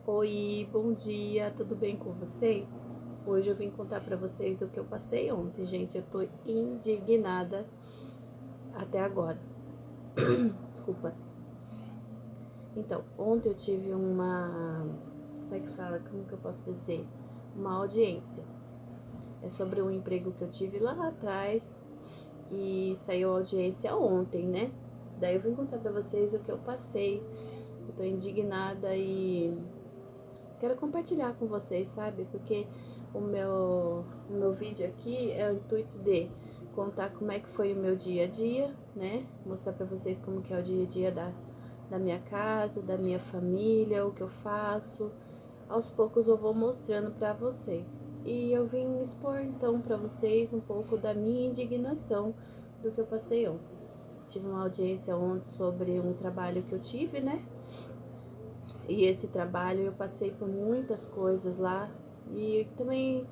Oi, bom dia, tudo bem com vocês? Hoje eu vim contar pra vocês o que eu passei ontem, gente. Eu tô indignada até agora. Desculpa. Então, ontem eu tive uma. Como é que fala? Como que eu posso dizer? Uma audiência. É sobre um emprego que eu tive lá atrás e saiu a audiência ontem, né? Daí eu vim contar pra vocês o que eu passei. Eu tô indignada e quero compartilhar com vocês, sabe? Porque o meu vídeo aqui é o intuito de contar como é que foi o meu dia a dia, né? Mostrar pra vocês como que é o dia a dia da minha casa, da minha família, o que eu faço. Aos poucos eu vou mostrando pra vocês. E eu vim expor então pra vocês um pouco da minha indignação do que eu passei ontem. Tive uma audiência ontem sobre um trabalho que eu tive, né? E esse trabalho eu passei por muitas coisas lá e também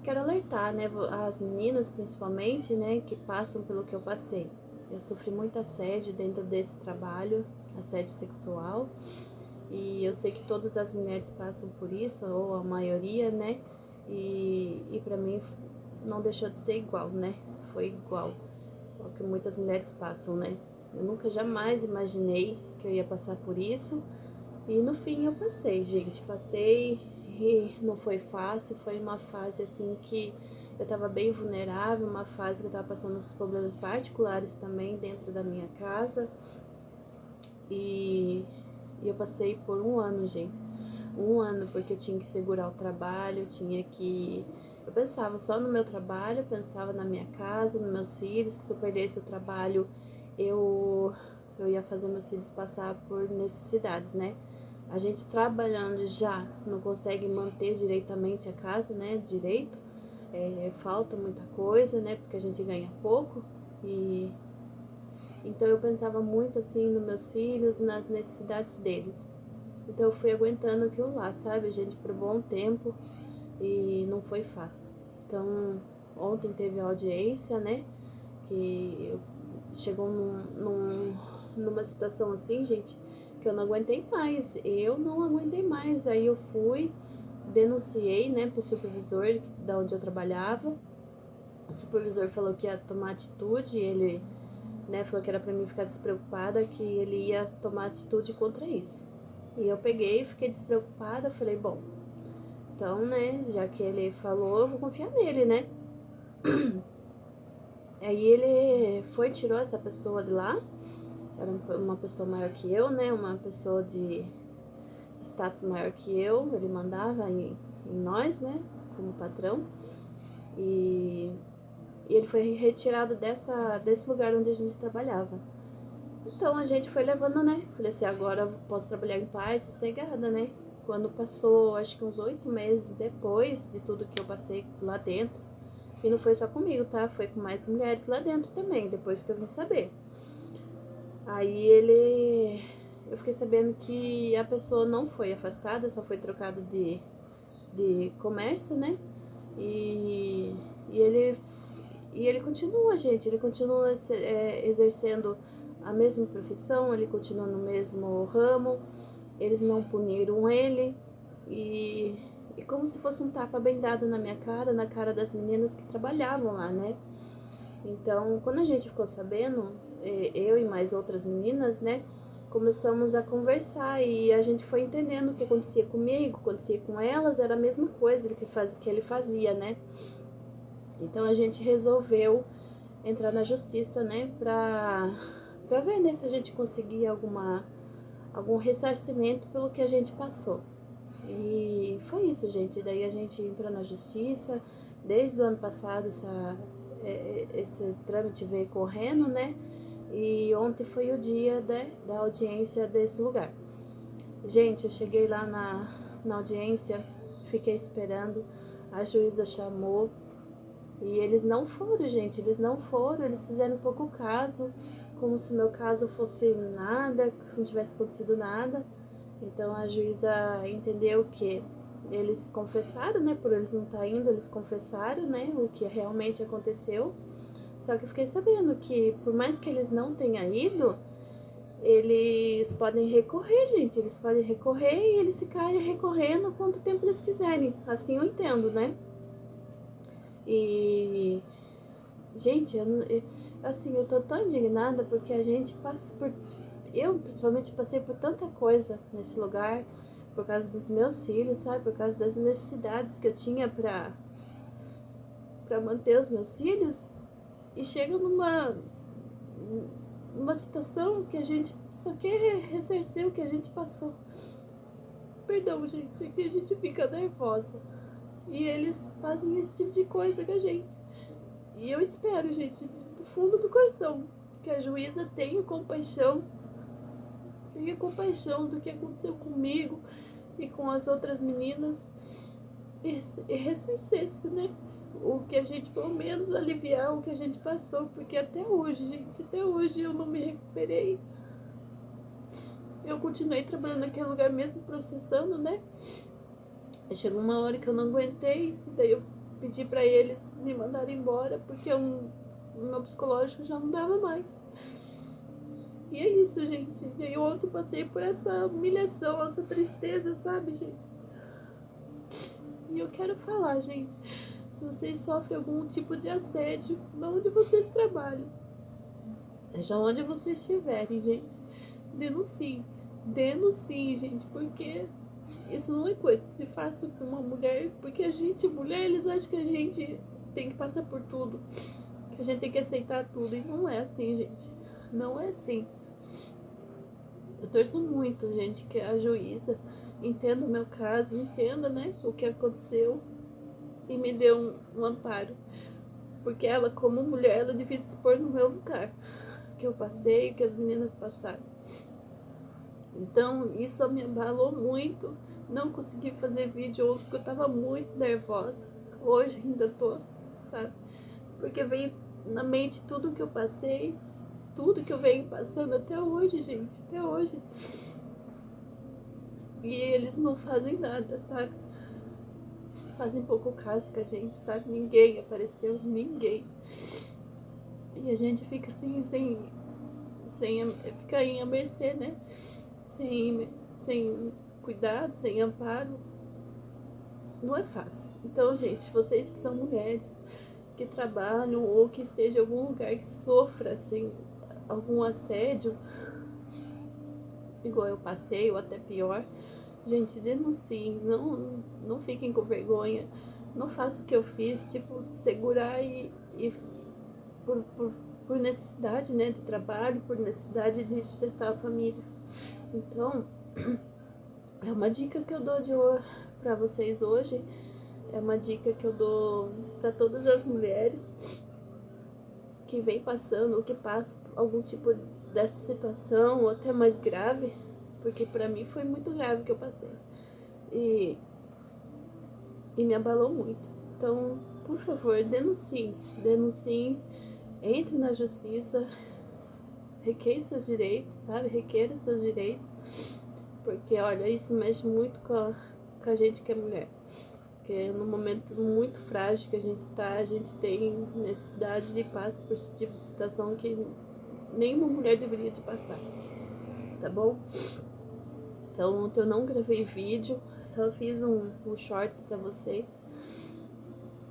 quero alertar, né, as meninas principalmente, né, que passam pelo que eu passei. Eu sofri muito assédio dentro desse trabalho, assédio sexual, e eu sei que todas as mulheres passam por isso, ou a maioria, né, e para mim não deixou de ser igual, né, foi igual ao que muitas mulheres passam, né. Eu nunca jamais imaginei que eu ia passar por isso, e no fim eu passei, gente, passei e não foi fácil, foi uma fase assim que eu tava bem vulnerável, uma fase que eu tava passando uns problemas particulares também dentro da minha casa e, e eu passei por um ano, gente. Um ano, porque eu tinha que segurar o trabalho, tinha que. Eu pensava só no meu trabalho, pensava na minha casa, nos meus filhos, que se eu perdesse o trabalho, eu, eu ia fazer meus filhos passar por necessidades, né? A gente trabalhando já não consegue manter diretamente a casa, né? Direito. Falta muita coisa, né? Porque a gente ganha pouco. E então eu pensava muito assim nos meus filhos, nas necessidades deles. Então eu fui aguentando aquilo lá, sabe, gente, por um bom tempo e não foi fácil. Então ontem teve a audiência, né? Que chegou numa situação assim, gente, que eu não aguentei mais. Eu não aguentei mais. Daí eu fui, denunciei, né, pro supervisor da onde eu trabalhava. O supervisor falou que ia tomar atitude, ele, né, falou que era pra mim ficar despreocupada, que ele ia tomar atitude contra isso. E eu peguei, fiquei despreocupada, falei, bom, então, né, já que ele falou, eu vou confiar nele, né? Aí ele foi, tirou essa pessoa de lá, era uma pessoa maior que eu, né, uma pessoa de status maior que eu, ele mandava em nós, né, como patrão, e, e ele foi retirado desse lugar onde a gente trabalhava. Então a gente foi levando, né? Falei assim, agora eu posso trabalhar em paz, sossegada, né? Quando passou, acho que uns 8 meses depois de tudo que eu passei lá dentro, e não foi só comigo, tá? Foi com mais mulheres lá dentro também, depois que eu vim saber. Aí eu fiquei sabendo que a pessoa não foi afastada, só foi trocado de comércio, né? E, e ele e ele continua, gente, ele continua exercendo a mesma profissão, ele continua no mesmo ramo, eles não puniram ele e, e como se fosse um tapa bem dado na minha cara, na cara das meninas que trabalhavam lá, né? Então, quando a gente ficou sabendo, eu e mais outras meninas, né, começamos a conversar e a gente foi entendendo o que acontecia comigo, acontecia com elas, era a mesma coisa que ele fazia, né? Então a gente resolveu entrar na justiça, né, pra ver, né, se a gente conseguia algum ressarcimento pelo que a gente passou. E foi isso, gente. Daí a gente entrou na justiça, desde o ano passado esse trâmite veio correndo, né? E ontem foi o dia da audiência desse lugar. Gente, eu cheguei lá na audiência, fiquei esperando, a juíza chamou, e eles não foram, gente, eles não foram, eles fizeram pouco caso, como se o meu caso fosse nada, se não tivesse acontecido nada. Então a juíza entendeu que eles confessaram, né, por eles não estar indo, eles confessaram, né, o que realmente aconteceu. Só que eu fiquei sabendo que, por mais que eles não tenham ido, eles podem recorrer, gente. Eles podem recorrer e eles ficarem recorrendo quanto tempo eles quiserem. Assim eu entendo, né? E, gente, assim, eu tô tão indignada porque a gente passa por... Eu, principalmente, passei por tanta coisa nesse lugar por causa dos meus filhos, sabe? Por causa das necessidades que eu tinha pra manter os meus filhos. E chega numa situação que a gente só quer ressarcir o que a gente passou. Perdão, gente, é que a gente fica nervosa. E eles fazem esse tipo de coisa com a gente. E eu espero, gente, do fundo do coração, que a juíza tenha compaixão do que aconteceu comigo e com as outras meninas e ressarcesse, né? O que a gente, pelo menos, aliviar o que a gente passou, porque até hoje, gente, até hoje eu não me recuperei. Eu continuei trabalhando naquele lugar mesmo processando, né? Aí chegou uma hora que eu não aguentei, daí eu pedi pra eles me mandarem embora, porque o meu psicológico já não dava mais. E é isso, gente. E aí ontem eu passei por essa humilhação, essa tristeza, sabe, gente? E eu quero falar, gente, se vocês sofrem algum tipo de assédio, onde vocês trabalham, seja onde vocês estiverem, gente, denunciem. Denunciem, gente, porque isso não é coisa que se faça com uma mulher, porque a gente, mulher, eles acham que a gente tem que passar por tudo, que a gente tem que aceitar tudo, e não é assim, gente. Não é assim. Eu torço muito, gente, que a juíza entenda o meu caso, entenda, né, o que aconteceu e me dê um amparo. Porque ela, como mulher, ela devia se pôr no meu lugar. Que eu passei, que as meninas passaram. Então, isso me abalou muito. Não consegui fazer vídeo ontem porque eu tava muito nervosa. Hoje ainda tô, sabe? Porque veio na mente tudo que eu passei, tudo que eu venho passando até hoje, gente. Até hoje. E eles não fazem nada, sabe? Fazem pouco caso com a gente, sabe? Ninguém apareceu, ninguém. E a gente fica assim, fica em a mercê, né? Sem cuidado, sem amparo. Não é fácil. Então, gente, vocês que são mulheres, que trabalham ou que estejam em algum lugar que sofra, assim, algum assédio, igual eu passei, ou até pior, gente, denunciem, não fiquem com vergonha, não façam o que eu fiz, tipo, segurar e por, por, por necessidade, né, de trabalho, por necessidade de sustentar a família. Então, é uma dica que eu dou para vocês hoje, é uma dica que eu dou para todas as mulheres que vem passando ou que passam algum tipo dessa situação ou até mais grave, porque para mim foi muito grave o que eu passei e, e me abalou muito. Então, por favor, denunciem, entre na justiça, requeira seus direitos, sabe? Requeira seus direitos, porque olha, isso mexe muito com a gente que é mulher. Porque num momento muito frágil que a gente tá, a gente tem necessidades e passa por esse tipo de situação que nenhuma mulher deveria de passar, tá bom? Então ontem eu não gravei vídeo, só fiz um shorts pra vocês.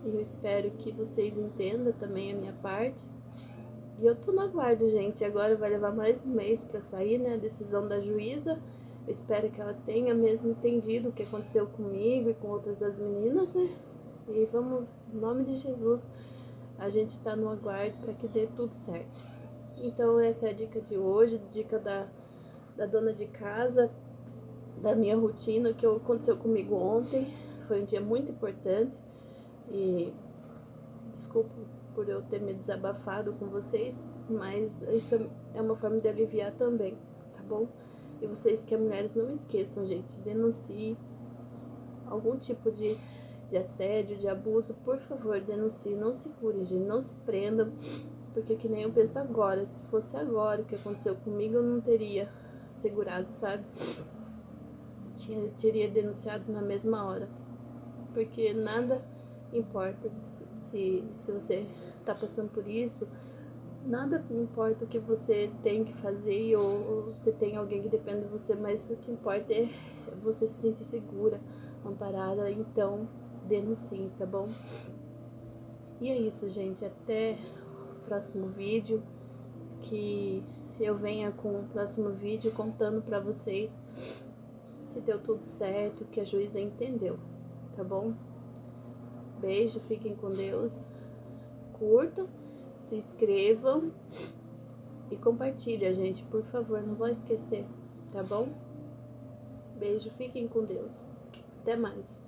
E eu espero que vocês entendam também a minha parte. E eu tô no aguardo, gente. Agora vai levar mais um mês pra sair, né, a decisão da juíza. Eu espero que ela tenha mesmo entendido o que aconteceu comigo e com outras das meninas, né? E vamos, em nome de Jesus, a gente tá no aguardo para que dê tudo certo. Então essa é a dica de hoje, dica da dona de casa, da minha rotina, o que aconteceu comigo ontem. Foi um dia muito importante e desculpa por eu ter me desabafado com vocês, mas isso é uma forma de aliviar também, tá bom? E vocês que é mulheres, não esqueçam, gente, denuncie algum tipo de assédio, de abuso, por favor, denuncie, não se cure, gente, não se prendam, porque que nem eu penso agora, se fosse agora o que aconteceu comigo, eu não teria segurado, sabe? Teria denunciado na mesma hora, porque nada importa se você tá passando por isso, Nada importa o que você tem que fazer ou você tem alguém que depende de você, mas o que importa é você se sentir segura, amparada, então denuncie, tá bom? E é isso, gente, até o próximo vídeo, que eu venha com o próximo vídeo contando pra vocês se deu tudo certo, que a juíza entendeu, tá bom? Beijo, fiquem com Deus, curtam, se inscrevam e compartilha, gente, por favor, não vou esquecer, tá bom? Beijo, fiquem com Deus. Até mais.